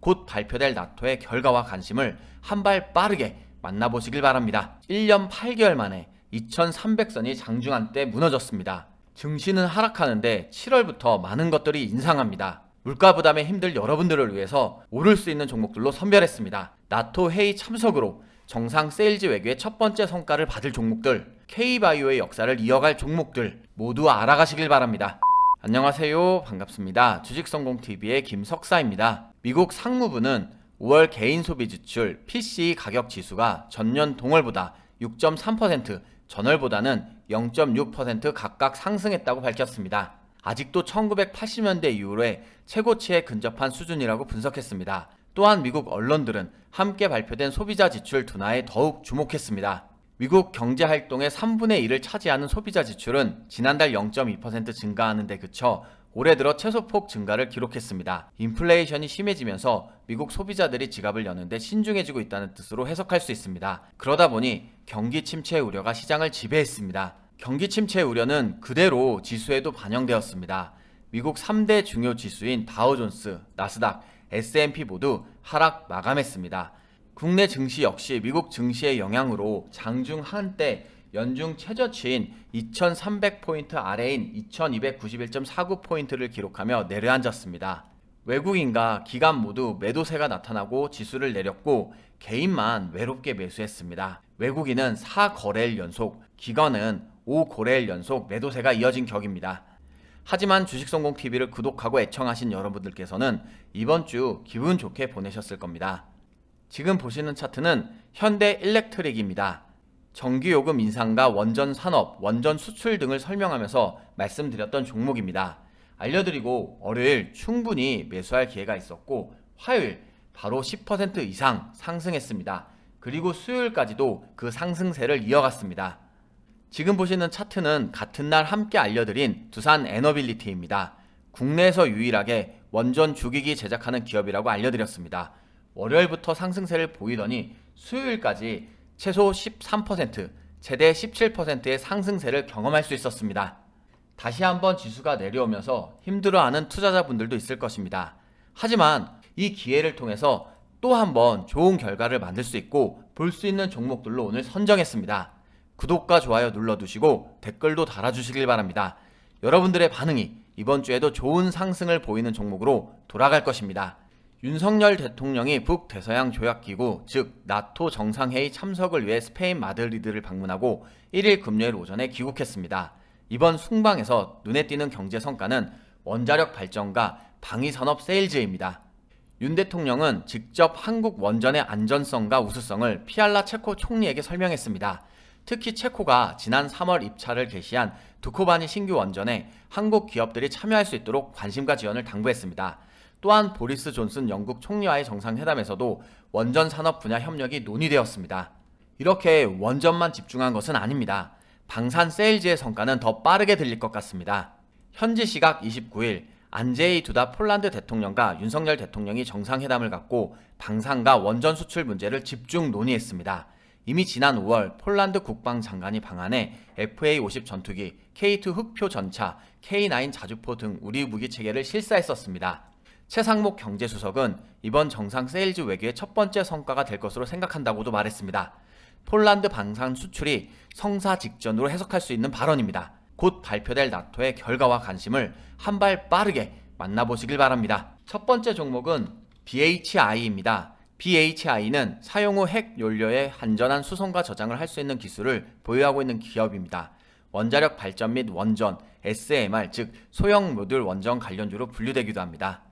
곧 발표될 나토의 결과와 관심을 한 발 빠르게 만나보시길 바랍니다. 1년 8개월 만에 2300선이 장중한 때 무너졌습니다. 증시는 하락하는데 7월부터 많은 것들이 인상합니다. 물가 부담에 힘들 여러분들을 위해서 오를 수 있는 종목들로 선별했습니다. 나토 회의 참석으로 정상 세일즈 외교의 첫 번째 성과를 받을 종목들, K바이오의 역사를 이어갈 종목들 모두 알아가시길 바랍니다. 안녕하세요. 반갑습니다. 주식성공TV의 김석사입니다. 미국 상무부는 5월 개인 소비 지출 PCE 가격 지수가 전년 동월보다 6.3%, 전월보다는 0.6% 각각 상승했다고 밝혔습니다. 아직도 1980년대 이후로의 최고치에 근접한 수준이라고 분석했습니다. 또한 미국 언론들은 함께 발표된 소비자 지출 둔화에 더욱 주목했습니다. 미국 경제활동의 3분의 1을 차지하는 소비자 지출은 지난달 0.2% 증가하는 데 그쳐 올해 들어 최소폭 증가를 기록했습니다. 인플레이션이 심해지면서 미국 소비자들이 지갑을 여는데 신중해지고 있다는 뜻으로 해석할 수 있습니다. 그러다 보니 경기 침체 우려가 시장을 지배했습니다. 경기 침체 우려는 그대로 지수에도 반영되었습니다. 미국 3대 중요 지수인 다우존스, 나스닥, S&P 모두 하락 마감했습니다. 국내 증시 역시 미국 증시의 영향으로 장중 한때 연중 최저치인 2300포인트 아래인 2291.49포인트를 기록하며 내려앉았습니다. 외국인과 기관 모두 매도세가 나타나고 지수를 내렸고 개인만 외롭게 매수했습니다. 외국인은 4거래일 연속, 기관은 5거래일 연속 매도세가 이어진 격입니다. 하지만 주식성공TV를 구독하고 애청하신 여러분들께서는 이번 주 기분 좋게 보내셨을 겁니다. 지금 보시는 차트는 현대 일렉트릭입니다. 전기요금 인상과 원전 산업, 원전 수출 등을 설명하면서 말씀드렸던 종목입니다. 알려드리고 월요일 충분히 매수할 기회가 있었고 화요일 바로 10% 이상 상승했습니다. 그리고 수요일까지도 그 상승세를 이어갔습니다. 지금 보시는 차트는 같은 날 함께 알려드린 두산 에너빌리티입니다. 국내에서 유일하게 원전 주기기 제작하는 기업이라고 알려드렸습니다. 월요일부터 상승세를 보이더니 수요일까지 최소 13%, 최대 17%의 상승세를 경험할 수 있었습니다. 다시 한번 지수가 내려오면서 힘들어하는 투자자분들도 있을 것입니다. 하지만 이 기회를 통해서 또 한번 좋은 결과를 만들 수 있고 볼 수 있는 종목들로 오늘 선정했습니다. 구독과 좋아요 눌러두시고 댓글도 달아주시길 바랍니다. 여러분들의 반응이 이번 주에도 좋은 상승을 보이는 종목으로 돌아갈 것입니다. 윤석열 대통령이 북대서양 조약기구 즉 나토 정상회의 참석을 위해 스페인 마드리드를 방문하고 1일 금요일 오전에 귀국했습니다. 이번 순방에서 눈에 띄는 경제 성과는 원자력 발전과 방위산업 세일즈입니다. 윤 대통령은 직접 한국 원전의 안전성과 우수성을 피알라 체코 총리에게 설명했습니다. 특히 체코가 지난 3월 입찰을 개시한 두코바니 신규 원전에 한국 기업들이 참여할 수 있도록 관심과 지원을 당부했습니다. 또한 보리스 존슨 영국 총리와의 정상회담에서도 원전 산업 분야 협력이 논의되었습니다. 이렇게 원전만 집중한 것은 아닙니다. 방산 세일즈의 성과는 더 빠르게 들릴 것 같습니다. 현지 시각 29일 안제이 두다 폴란드 대통령과 윤석열 대통령이 정상회담을 갖고 방산과 원전 수출 문제를 집중 논의했습니다. 이미 지난 5월 폴란드 국방장관이 방한해 FA-50 전투기, K2 흑표 전차, K9 자주포 등 우리 무기 체계를 실사했었습니다. 최상목 경제수석은 이번 정상 세일즈 외교의 첫 번째 성과가 될 것으로 생각한다고도 말했습니다. 폴란드 방산 수출이 성사 직전으로 해석할 수 있는 발언입니다. 곧 발표될 나토의 결과와 관심을 한 발 빠르게 만나보시길 바랍니다. 첫 번째 종목은 BHI입니다. BHI는 사용 후 핵 연료의 안전한 수송과 저장을 할 수 있는 기술을 보유하고 있는 기업입니다. 원자력 발전 및 원전, SMR 즉 소형 모듈 원전 관련주로 분류되기도 합니다.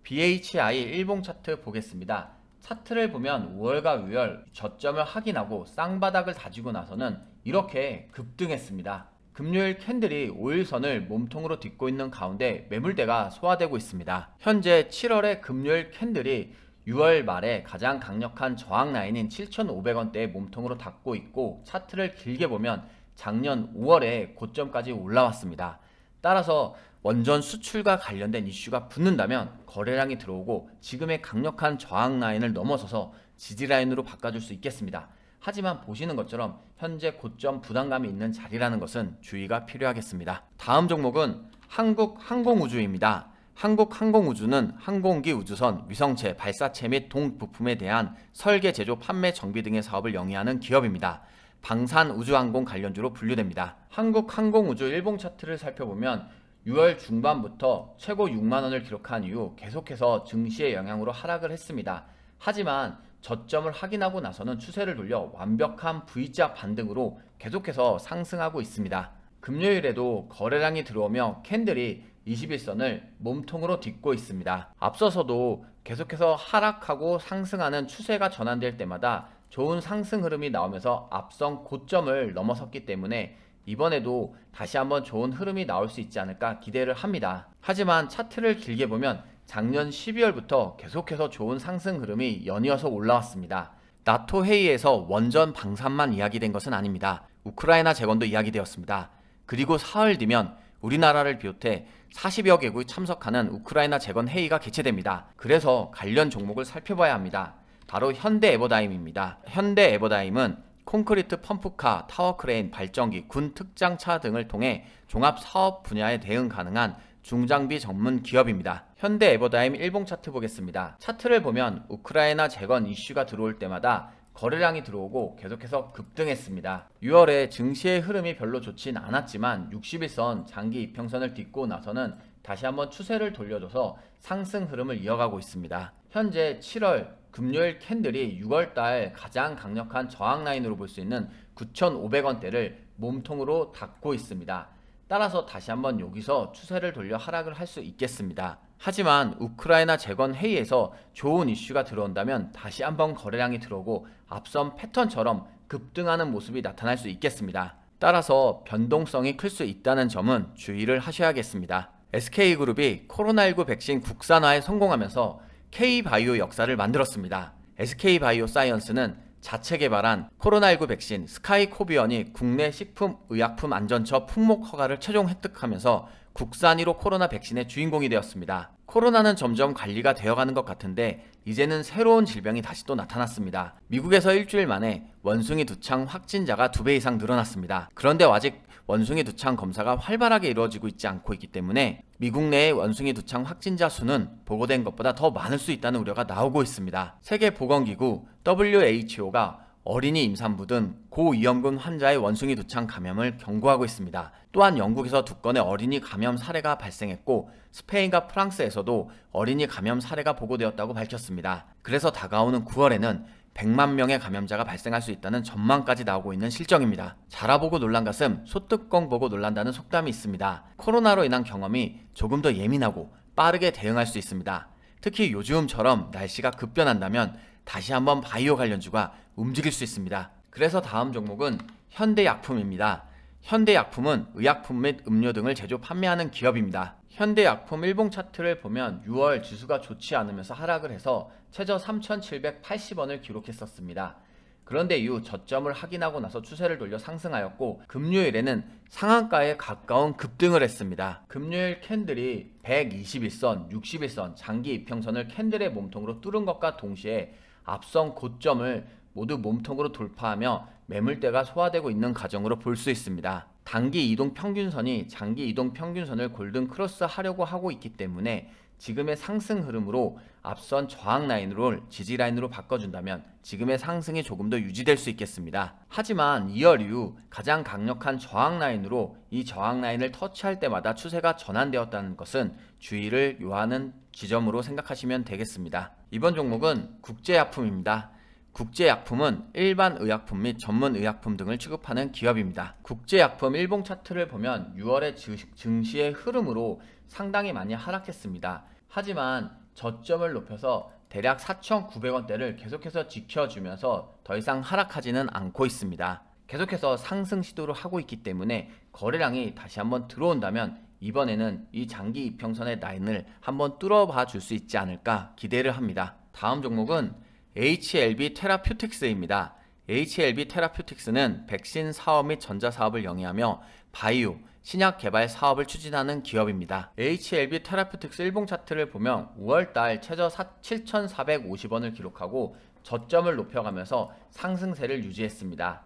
BHI 일봉 차트 보겠습니다. 차트를 보면 5월과 6월 저점을 확인하고 쌍바닥을 다지고 나서는 이렇게 급등했습니다. 금요일 캔들이 5일선을 몸통으로 딛고 있는 가운데 매물대가 소화되고 있습니다. 현재 7월의 금요일 캔들이 6월 말에 가장 강력한 저항 라인인 7,500원대의 몸통으로 닿고 있고 차트를 길게 보면 작년 5월에 고점까지 올라왔습니다. 따라서 원전 수출과 관련된 이슈가 붙는다면 거래량이 들어오고 지금의 강력한 저항 라인을 넘어서서 지지 라인으로 바꿔줄 수 있겠습니다. 하지만 보시는 것처럼 현재 고점 부담감이 있는 자리라는 것은 주의가 필요하겠습니다. 다음 종목은 한국항공우주입니다. 한국항공우주는 항공기 우주선, 위성체, 발사체 및 동부품에 대한 설계, 제조, 판매, 정비 등의 사업을 영위하는 기업입니다. 방산 우주항공 관련주로 분류됩니다. 한국항공우주 일봉 차트를 살펴보면 6월 중반부터 최고 6만원을 기록한 이후 계속해서 증시의 영향으로 하락을 했습니다. 하지만 저점을 확인하고 나서는 추세를 돌려 완벽한 V자 반등으로 계속해서 상승하고 있습니다. 금요일에도 거래량이 들어오며 캔들이 21선을 몸통으로 딛고 있습니다. 앞서서도 계속해서 하락하고 상승하는 추세가 전환될 때마다 좋은 상승 흐름이 나오면서 앞선 고점을 넘어섰기 때문에 이번에도 다시 한번 좋은 흐름이 나올 수 있지 않을까 기대를 합니다. 하지만 차트를 길게 보면 작년 12월부터 계속해서 좋은 상승 흐름이 연이어서 올라왔습니다. 나토 회의에서 원전 방산만 이야기된 것은 아닙니다. 우크라이나 재건도 이야기되었습니다. 그리고 사흘 뒤면 우리나라를 비롯해 40여 개국이 참석하는 우크라이나 재건 회의가 개최됩니다. 그래서 관련 종목을 살펴봐야 합니다. 바로 현대에버다임입니다. 현대에버다임은 콘크리트 펌프카, 타워크레인, 발전기, 군 특장차 등을 통해 종합사업 분야에 대응 가능한 중장비 전문 기업입니다. 현대에버다임 일봉 차트 보겠습니다. 차트를 보면 우크라이나 재건 이슈가 들어올 때마다 거래량이 들어오고 계속해서 급등했습니다. 6월에 증시의 흐름이 별로 좋진 않았지만 60일선 장기 이평선을 딛고 나서는 다시 한번 추세를 돌려줘서 상승 흐름을 이어가고 있습니다. 현재 7월 금요일 캔들이 6월달 가장 강력한 저항 라인으로 볼 수 있는 9,500원대를 몸통으로 닫고 있습니다. 따라서 다시 한번 여기서 추세를 돌려 하락을 할 수 있겠습니다. 하지만 우크라이나 재건 회의에서 좋은 이슈가 들어온다면 다시 한번 거래량이 들어오고 앞선 패턴처럼 급등하는 모습이 나타날 수 있겠습니다. 따라서 변동성이 클 수 있다는 점은 주의를 하셔야겠습니다. SK그룹이 코로나19 백신 국산화에 성공하면서 K바이오 역사를 만들었습니다. SK바이오사이언스는 자체 개발한 코로나19 백신 스카이코비언이 국내 식품의약품안전처 품목 허가를 최종 획득하면서 국산 1호 코로나 백신의 주인공이 되었습니다. 코로나는 점점 관리가 되어가는 것 같은데 이제는 새로운 질병이 다시 또 나타났습니다. 미국에서 일주일 만에 원숭이 두창 확진자가 2배 이상 늘어났습니다. 그런데 아직 원숭이 두창 검사가 활발하게 이루어지고 있지 않고 있기 때문에 미국 내의 원숭이 두창 확진자 수는 보고된 것보다 더 많을 수 있다는 우려가 나오고 있습니다. 세계보건기구 WHO가 어린이 임산부 등 고위험군 환자의 원숭이 두창 감염을 경고하고 있습니다. 또한 영국에서 2건의 어린이 감염 사례가 발생했고 스페인과 프랑스에서도 어린이 감염 사례가 보고되었다고 밝혔습니다. 그래서 다가오는 9월에는 100만 명의 감염자가 발생할 수 있다는 전망까지 나오고 있는 실정입니다. 자라보고 놀란 가슴, 소뚜껑 보고 놀란다는 속담이 있습니다. 코로나로 인한 경험이 조금 더 예민하고 빠르게 대응할 수 있습니다. 특히 요즘처럼 날씨가 급변한다면 다시 한번 바이오 관련주가 움직일 수 있습니다. 그래서 다음 종목은 현대약품입니다. 현대약품은 의약품 및 음료 등을 제조 판매하는 기업입니다. 현대약품 일봉 차트를 보면 6월 지수가 좋지 않으면서 하락을 해서 최저 3,780원을 기록했었습니다. 그런데 이후 저점을 확인하고 나서 추세를 돌려 상승하였고 금요일에는 상한가에 가까운 급등을 했습니다. 금요일 캔들이 121선, 61선, 장기 이평선을 캔들의 몸통으로 뚫은 것과 동시에 앞선 고점을 모두 몸통으로 돌파하며 매물대가 소화되고 있는 과정으로 볼 수 있습니다. 단기 이동 평균선이 장기 이동 평균선을 골든 크로스 하려고 하고 있기 때문에 지금의 상승 흐름으로 앞선 저항 라인으로 지지 라인으로 바꿔준다면 지금의 상승이 조금 더 유지될 수 있겠습니다. 하지만 2월 이후 가장 강력한 저항 라인으로 이 저항 라인을 터치할 때마다 추세가 전환되었다는 것은 주의를 요하는 지점으로 생각하시면 되겠습니다. 이번 종목은 국제약품입니다. 국제약품은 일반 의약품 및 전문 의약품 등을 취급하는 기업입니다. 국제약품 일봉 차트를 보면 6월의 증시의 흐름으로 상당히 많이 하락했습니다. 하지만 저점을 높여서 대략 4,900원대를 계속해서 지켜주면서 더 이상 하락하지는 않고 있습니다. 계속해서 상승 시도를 하고 있기 때문에 거래량이 다시 한번 들어온다면 이번에는 이 장기 이평선의 라인을 한번 뚫어봐 줄 수 있지 않을까 기대를 합니다. 다음 종목은 HLB 테라퓨틱스입니다. HLB 테라퓨틱스는 백신 사업 및 전자 사업을 영위하며 바이오, 신약 개발 사업을 추진하는 기업입니다. HLB 테라퓨틱스 일봉 차트를 보면 5월달 최저 7,450원을 기록하고 저점을 높여가면서 상승세를 유지했습니다.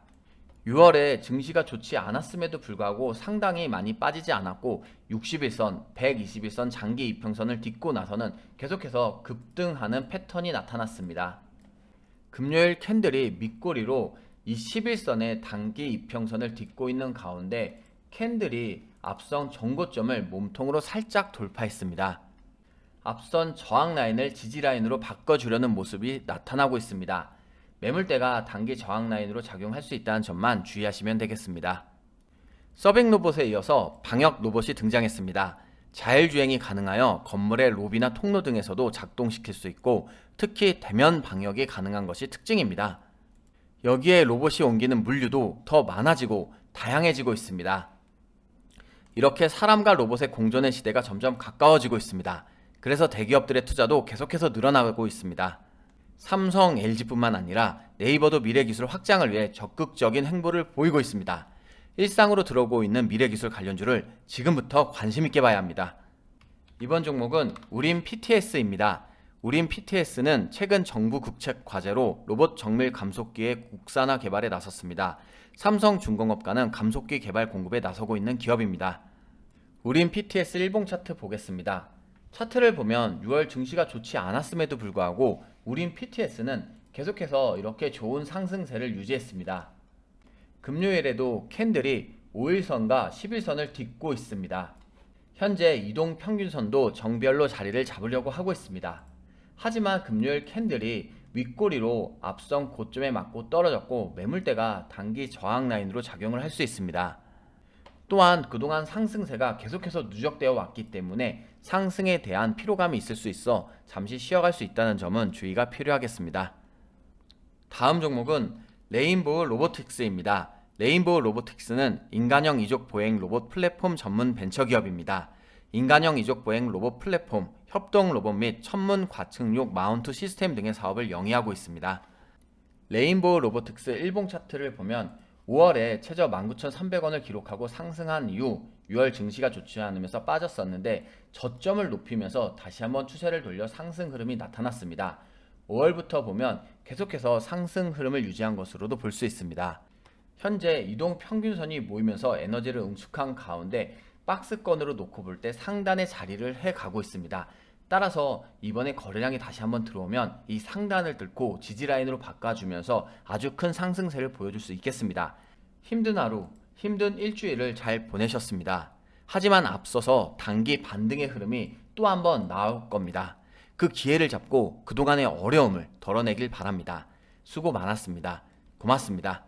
6월에 증시가 좋지 않았음에도 불구하고 상당히 많이 빠지지 않았고 60일선, 120일선 장기 이평선을 딛고 나서는 계속해서 급등하는 패턴이 나타났습니다. 금요일 캔들이 밑꼬리로 이 11선의 단기 이평선을 딛고 있는 가운데 캔들이 앞선 정고점을 몸통으로 살짝 돌파했습니다. 앞선 저항 라인을 지지 라인으로 바꿔주려는 모습이 나타나고 있습니다. 매물대가 단기 저항 라인으로 작용할 수 있다는 점만 주의하시면 되겠습니다. 서빙 로봇에 이어서 방역 로봇이 등장했습니다. 자율주행이 가능하여 건물의 로비나 통로 등에서도 작동시킬 수 있고 특히 대면 방역이 가능한 것이 특징입니다. 여기에 로봇이 옮기는 물류도 더 많아지고 다양해지고 있습니다. 이렇게 사람과 로봇의 공존의 시대가 점점 가까워지고 있습니다. 그래서 대기업들의 투자도 계속해서 늘어나고 있습니다. 삼성, LG뿐만 아니라 네이버도 미래기술 확장을 위해 적극적인 행보를 보이고 있습니다. 일상으로 들어오고 있는 미래기술 관련주를 지금부터 관심있게 봐야 합니다. 이번 종목은 우림 PTS입니다. 우림 PTS는 최근 정부 국책 과제로 로봇 정밀 감속기의 국산화 개발에 나섰습니다. 삼성중공업과는 감속기 개발 공급에 나서고 있는 기업입니다. 우림 PTS 일봉 차트 보겠습니다. 차트를 보면 6월 증시가 좋지 않았음에도 불구하고 우림 PTS는 계속해서 이렇게 좋은 상승세를 유지했습니다. 금요일에도 캔들이 5일선과 10일선을 딛고 있습니다. 현재 이동평균선도 정별로 자리를 잡으려고 하고 있습니다. 하지만 금요일 캔들이 윗꼬리로 앞선 고점에 맞고 떨어졌고 매물대가 단기 저항 라인으로 작용을 할 수 있습니다. 또한 그동안 상승세가 계속해서 누적되어 왔기 때문에 상승에 대한 피로감이 있을 수 있어 잠시 쉬어갈 수 있다는 점은 주의가 필요하겠습니다. 다음 종목은 레인보우 로보틱스입니다. 레인보우 로보틱스는 인간형 이족 보행 로봇 플랫폼 전문 벤처기업입니다. 인간형 이족 보행 로봇 플랫폼, 협동 로봇 및 천문 과측용 마운트 시스템 등의 사업을 영위하고 있습니다. 레인보우 로보틱스 일봉 차트를 보면 5월에 최저 19,300원을 기록하고 상승한 이후 6월 증시가 좋지 않으면서 빠졌었는데 저점을 높이면서 다시 한번 추세를 돌려 상승 흐름이 나타났습니다. 5월부터 보면 계속해서 상승 흐름을 유지한 것으로도 볼 수 있습니다. 현재 이동 평균선이 모이면서 에너지를 응축한 가운데 박스권으로 놓고 볼 때 상단의 자리를 해가고 있습니다. 따라서 이번에 거래량이 다시 한번 들어오면 이 상단을 뚫고 지지라인으로 바꿔주면서 아주 큰 상승세를 보여줄 수 있겠습니다. 힘든 하루, 힘든 일주일을 잘 보내셨습니다. 하지만 앞서서 단기 반등의 흐름이 또 한번 나올 겁니다. 그 기회를 잡고 그동안의 어려움을 덜어내길 바랍니다. 수고 많았습니다. 고맙습니다.